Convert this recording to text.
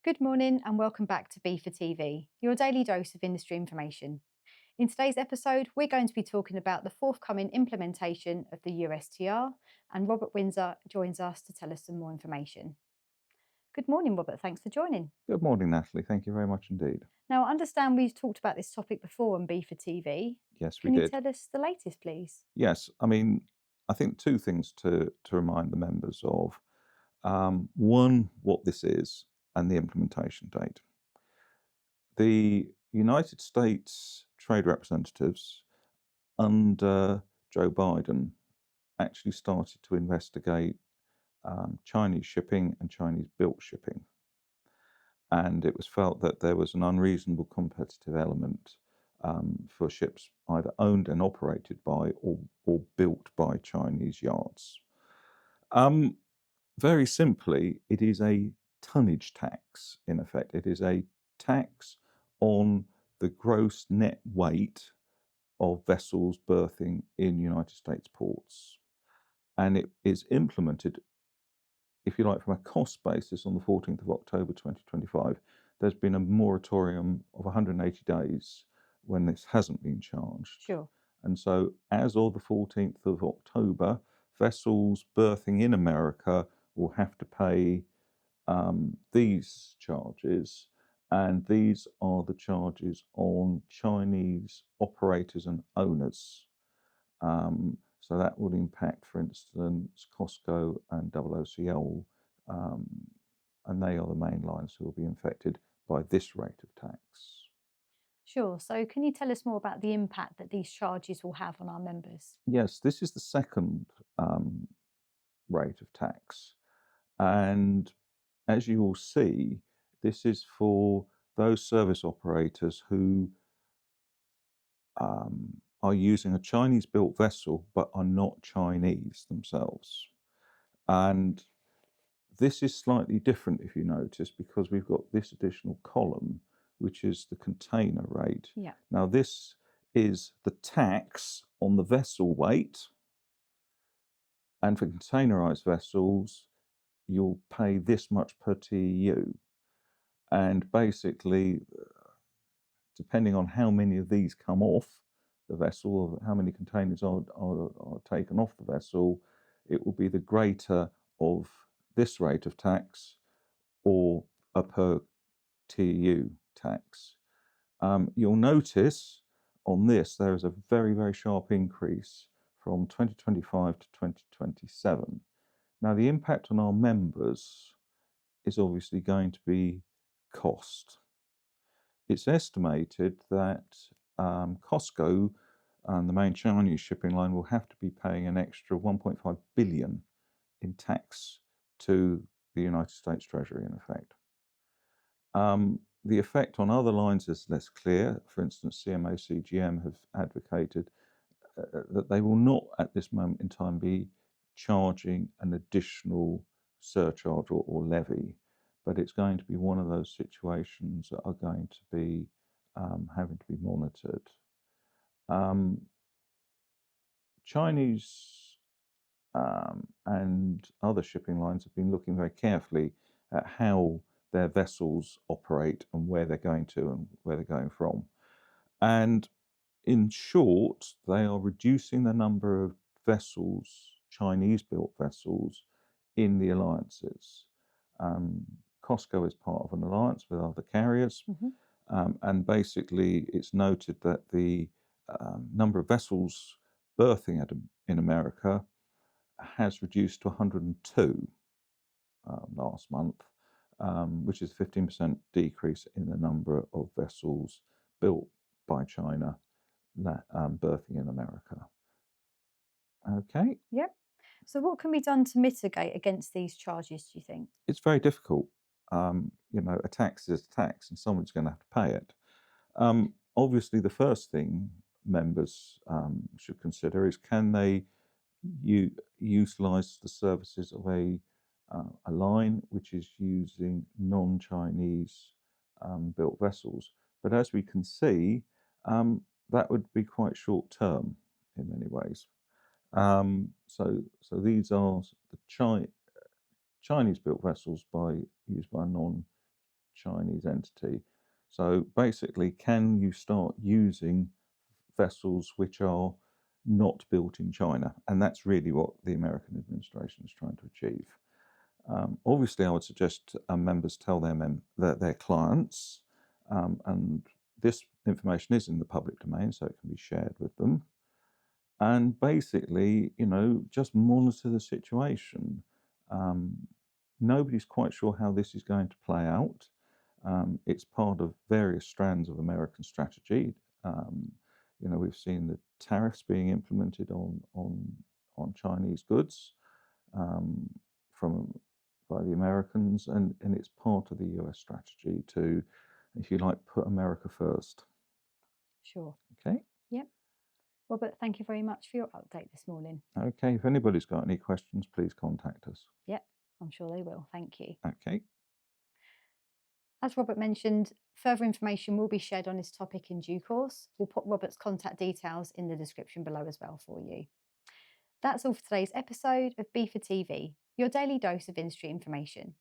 Good morning and welcome back to B for TV, your daily dose of industry information. In today's episode, we're going to be talking about the forthcoming implementation of the USTR, and Robert Windsor joins us to tell us some more information. Good morning, Robert. Thanks for joining. Good morning, Natalie. Thank you very much indeed. Now, I understand we've talked about this topic before on B for TV. Yes, we Can you did. tell us the latest, please? Yes, I think two things to remind the members of. One, what this is, and the implementation date. The United States trade representatives under Joe Biden actually started to investigate Chinese shipping and Chinese built shipping. And it was felt that there was an unreasonable competitive element for ships either owned and operated by or built by Chinese yards. Um, Very simply, it is a tonnage tax, in effect. It is a tax on the gross net weight of vessels berthing in United States ports. And it is implemented, if you like, from a cost basis on the 14th of October 2025. There's been a moratorium of 180 days when this hasn't been charged. Sure. And so, as of the 14th of October, vessels berthing in America will have to pay these charges. And these are the charges on Chinese operators and owners. So that would impact, for instance, Costco and OOCL, um, and they are the main lines who will be affected by this rate of tax. Sure. So, can you tell us more about the impact that these charges will have on our members? Yes, this is the second rate of tax. And as you will see, this is for those service operators who are using a Chinese built vessel but are not Chinese themselves. And this is slightly different, if you notice, because we've got this additional column, which is the container rate. Yeah. Now, this is the tax on the vessel weight. And for containerized vessels, you'll pay this much per TEU. And basically, depending on how many of these come off the vessel, or how many containers are taken off the vessel, it will be the greater of this rate of tax or a per TEU tax. You'll notice on this there is a very, very sharp increase from 2025 to 2027. Now, the impact on our members is obviously going to be cost. It's estimated that Costco, the main Chinese shipping line, will have to be paying an extra 1.5 billion in tax to the United States Treasury, in effect. The effect on other lines is less clear. For instance, CMA CGM have advocated that they will not at this moment in time be charging an additional surcharge or levy, but it's going to be one of those situations that are going to be having to be monitored. Chinese and other shipping lines have been looking very carefully at how their vessels operate and where they're going to and where they're going from. And in short, they are reducing the number of vessels, Chinese built vessels, in the alliances. Costco is part of an alliance with other carriers, and basically it's noted that the number of vessels berthing in America has reduced to 102 last month, which is a 15% decrease in the number of vessels built by China berthing in America. Okay, Yep. So, what can be done to mitigate against these charges, do you think? it's very difficult. A tax is a tax, and someone's going to have to pay it. Obviously, the first thing members should consider is, can they utilize the services of a line which is using non-Chinese built vessels. But as we can see, that would be quite short term in many ways. So these are the Chinese built vessels used by Chinese entity. So basically, can you start using vessels which are not built in China? And that's really what the American administration is trying to achieve. Obviously, I would suggest members tell their clients, and this information is in the public domain, so it can be shared with them. And basically, just monitor the situation. Nobody's quite sure how this is going to play out. It's part of various strands of American strategy. We've seen the tariffs being implemented on Chinese goods um, from by the Americans, and it's part of the US strategy to, if you like, put America first. Sure. Okay. Yep. Robert, thank you very much for your update this morning. Okay. If anybody's got any questions, please contact us. Yep, I'm sure they will. Thank you. Okay. As Robert mentioned, further information will be shared on this topic in due course. We'll put Robert's contact details in the description below as well for you. That's all for today's episode of B for TV, your daily dose of industry information.